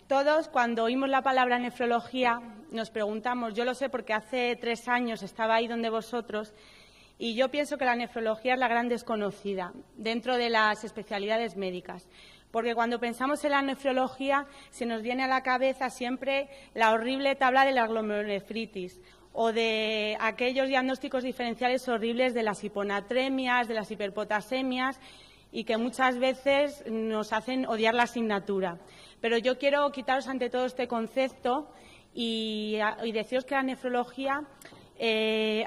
Todos, cuando oímos la palabra nefrología, nos preguntamos, yo lo sé porque hace 3 años estaba ahí donde vosotros, y yo pienso que la nefrología es la gran desconocida dentro de las especialidades médicas. Porque cuando pensamos en la nefrología se nos viene a la cabeza siempre la horrible tabla de la glomerulonefritis o de aquellos diagnósticos diferenciales horribles de las hiponatremias, de las hiperpotasemias y que muchas veces nos hacen odiar la asignatura. Pero yo quiero quitaros ante todo este concepto y deciros que la nefrología,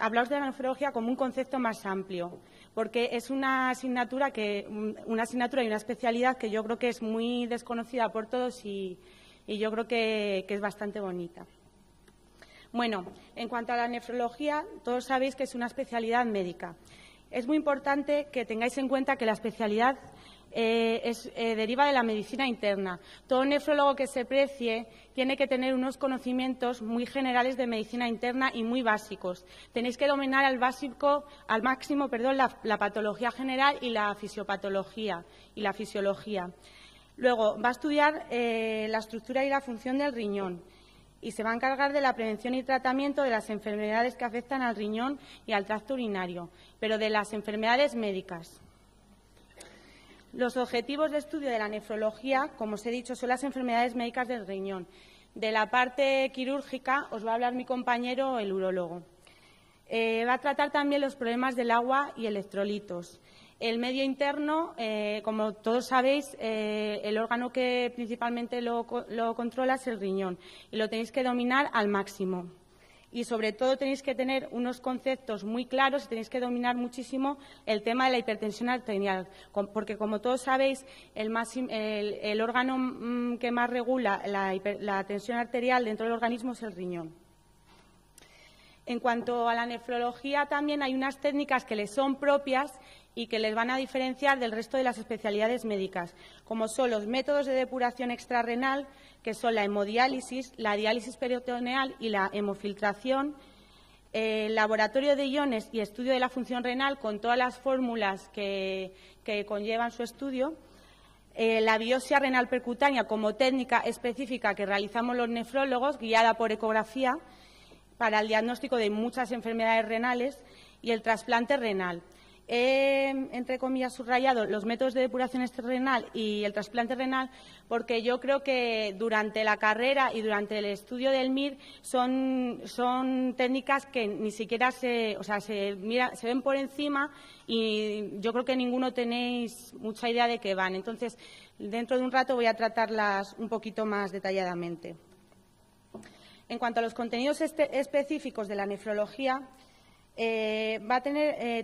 hablaos de la nefrología como un concepto más amplio, porque es una asignatura y una especialidad que yo creo que es muy desconocida por todos y yo creo que es bastante bonita. Bueno, en cuanto a la nefrología, todos sabéis que es una especialidad médica. Es muy importante que tengáis en cuenta que la especialidad deriva de la medicina interna. Todo nefrólogo que se precie tiene que tener unos conocimientos muy generales de medicina interna y muy básicos. Tenéis que dominar al máximo la patología general y la fisiopatología y la fisiología. Luego va a estudiar la estructura y la función del riñón y se va a encargar de la prevención y tratamiento de las enfermedades que afectan al riñón y al tracto urinario, pero de las enfermedades médicas. Los objetivos de estudio de la nefrología, como os he dicho, son las enfermedades médicas del riñón. De la parte quirúrgica os va a hablar mi compañero, el urólogo. Va a tratar también los problemas del agua y electrolitos. El medio interno, como todos sabéis, el órgano que principalmente lo controla es el riñón y lo tenéis que dominar al máximo. Y, sobre todo, tenéis que tener unos conceptos muy claros y tenéis que dominar muchísimo el tema de la hipertensión arterial, porque, como todos sabéis, el órgano que más regula la tensión arterial dentro del organismo es el riñón. En cuanto a la nefrología, también hay unas técnicas que les son propias y que les van a diferenciar del resto de las especialidades médicas, como son los métodos de depuración extrarrenal, que son la hemodiálisis, la diálisis peritoneal y la hemofiltración, el laboratorio de iones y estudio de la función renal con todas las fórmulas que conllevan su estudio, la biopsia renal percutánea como técnica específica que realizamos los nefrólogos, guiada por ecografía, para el diagnóstico de muchas enfermedades renales, y el trasplante renal. Entre comillas, subrayado los métodos de depuración extrarrenal y el trasplante renal, porque yo creo que durante la carrera y durante el estudio del MIR son técnicas que ni siquiera se ven por encima y yo creo que ninguno tenéis mucha idea de qué van. Entonces, dentro de un rato voy a tratarlas un poquito más detalladamente. En cuanto a los contenidos específicos de la nefrología,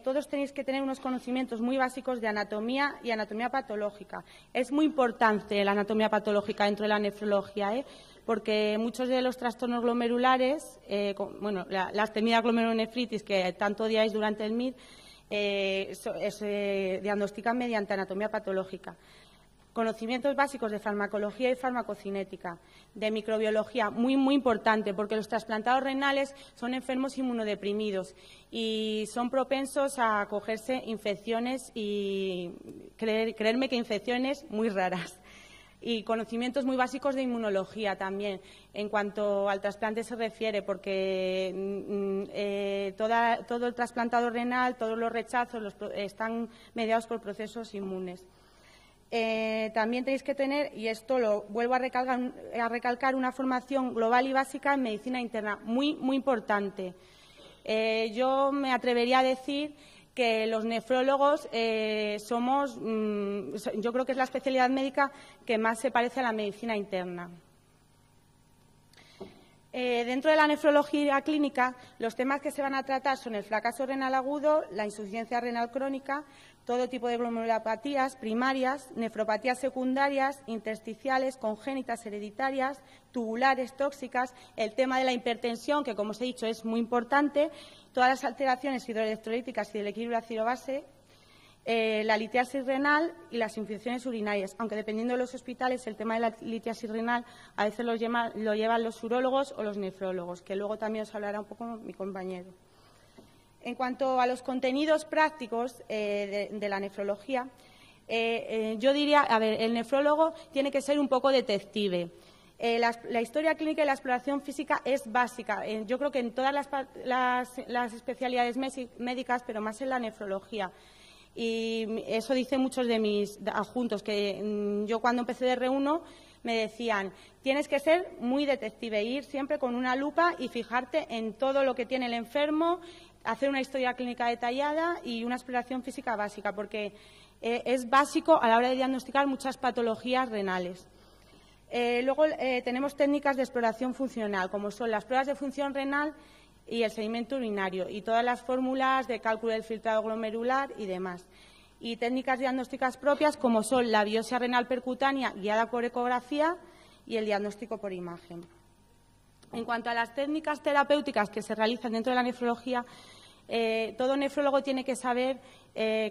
todos tenéis que tener unos conocimientos muy básicos de anatomía y anatomía patológica. Es muy importante la anatomía patológica dentro de la nefrología, porque muchos de los trastornos glomerulares, la temida glomerulonefritis que tanto odiáis durante el MIR, se diagnostican mediante anatomía patológica. Conocimientos básicos de farmacología y farmacocinética, de microbiología, muy, muy importante, porque los trasplantados renales son enfermos inmunodeprimidos y son propensos a acogerse infecciones y creerme que infecciones muy raras. Y conocimientos muy básicos de inmunología también, en cuanto al trasplante se refiere, porque todo el trasplantado renal, todos los rechazos están mediados por procesos inmunes. También tenéis que tener, y esto lo vuelvo a recalcar, una formación global y básica en medicina interna, muy, muy importante. Yo me atrevería a decir que los nefrólogos yo creo que es la especialidad médica que más se parece a la medicina interna. Dentro de la nefrología clínica, los temas que se van a tratar son el fracaso renal agudo, la insuficiencia renal crónica, todo tipo de glomerulopatías primarias, nefropatías secundarias, intersticiales, congénitas, hereditarias, tubulares, tóxicas, el tema de la hipertensión, que como os he dicho es muy importante, todas las alteraciones hidroelectrolíticas y del equilibrio ácido-base, la litiasis renal y las infecciones urinarias, aunque dependiendo de los hospitales el tema de la litiasis renal a veces lo llevan los urólogos o los nefrólogos, que luego también os hablará un poco mi compañero. En cuanto a los contenidos prácticos de la nefrología, Yo diría, a ver, el nefrólogo tiene que ser un poco detective. La historia clínica y la exploración física es básica. Yo creo que en todas las especialidades médicas, pero más en la nefrología. Y eso dicen muchos de mis adjuntos, que yo cuando empecé de R1 me decían, tienes que ser muy detective, ir siempre con una lupa y fijarte en todo lo que tiene el enfermo, hacer una historia clínica detallada y una exploración física básica, porque es básico a la hora de diagnosticar muchas patologías renales. Luego tenemos técnicas de exploración funcional, como son las pruebas de función renal y el seguimiento urinario, y todas las fórmulas de cálculo del filtrado glomerular y demás. Y técnicas diagnósticas propias, como son la biopsia renal percutánea guiada por ecografía y el diagnóstico por imagen. En cuanto a las técnicas terapéuticas que se realizan dentro de la nefrología, todo nefrólogo tiene que saber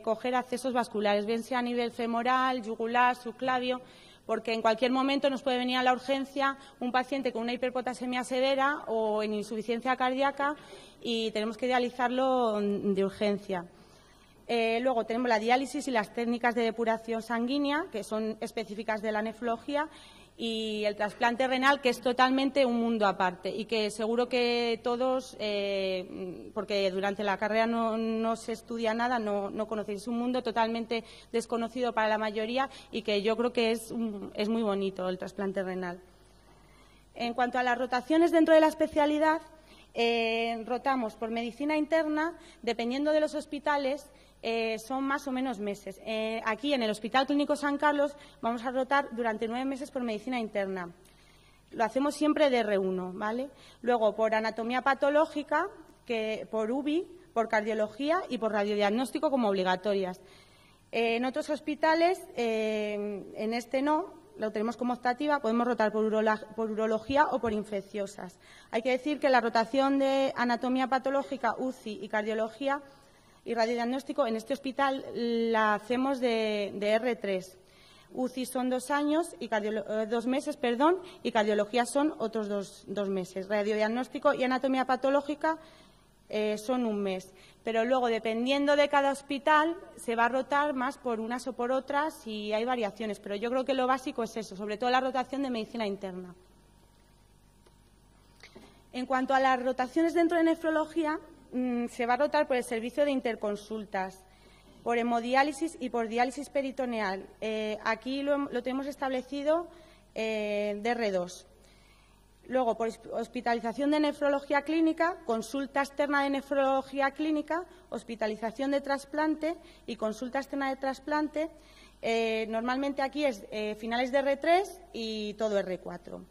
coger accesos vasculares, bien sea a nivel femoral, yugular, subclavio, porque en cualquier momento nos puede venir a la urgencia un paciente con una hiperpotasemia severa o en insuficiencia cardíaca y tenemos que dializarlo de urgencia. Luego tenemos la diálisis y las técnicas de depuración sanguínea, que son específicas de la nefrología, y el trasplante renal, que es totalmente un mundo aparte y que seguro que todos, porque durante la carrera no se estudia nada, no conocéis, es un mundo totalmente desconocido para la mayoría y que yo creo que es muy bonito el trasplante renal. En cuanto a las rotaciones dentro de la especialidad, rotamos por medicina interna, dependiendo de los hospitales, son más o menos meses. Aquí, en el Hospital Clínico San Carlos, vamos a rotar durante 9 meses por medicina interna. Lo hacemos siempre de R1, ¿vale? Luego, por anatomía patológica, por UBI, por cardiología y por radiodiagnóstico como obligatorias. En otros hospitales, en este no, lo tenemos como optativa, podemos rotar por urología o por infecciosas. Hay que decir que la rotación de anatomía patológica, UCI y cardiología y radiodiagnóstico en este hospital la hacemos de R3. UCI son 2 años y 2 meses, y cardiología son otros 2 meses. Radiodiagnóstico y anatomía patológica son 1 mes. Pero luego, dependiendo de cada hospital, se va a rotar más por unas o por otras y hay variaciones. Pero yo creo que lo básico es eso, sobre todo la rotación de medicina interna. En cuanto a las rotaciones dentro de nefrología, se va a rotar por el servicio de interconsultas, por hemodiálisis y por diálisis peritoneal. Aquí lo tenemos establecido de R2. Luego, por hospitalización de nefrología clínica, consulta externa de nefrología clínica, hospitalización de trasplante y consulta externa de trasplante. Normalmente aquí es finales de R3 y todo R4.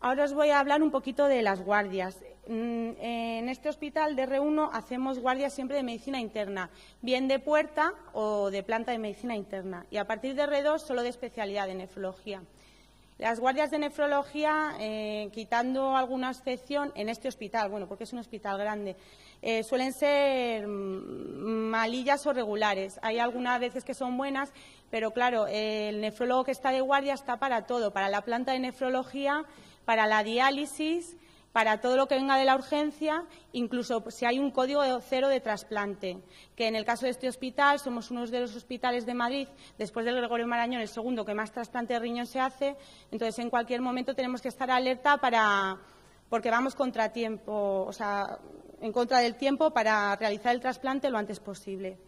Ahora os voy a hablar un poquito de las guardias. En este hospital de R1 hacemos guardias siempre de medicina interna, bien de puerta o de planta de medicina interna. Y a partir de R2 solo de especialidad de nefrología. Las guardias de nefrología, quitando alguna excepción en este hospital, bueno, porque es un hospital grande, suelen ser malillas o regulares. Hay algunas veces que son buenas, pero claro, el nefrólogo que está de guardia está para todo, para la planta de nefrología, para la diálisis, para todo lo que venga de la urgencia, incluso si hay un código 0 de trasplante, que en el caso de este hospital somos uno de los hospitales de Madrid, después del Gregorio Marañón, el segundo que más trasplante de riñón se hace, entonces en cualquier momento tenemos que estar alerta porque vamos contratiempo, o sea, en contra del tiempo para realizar el trasplante lo antes posible.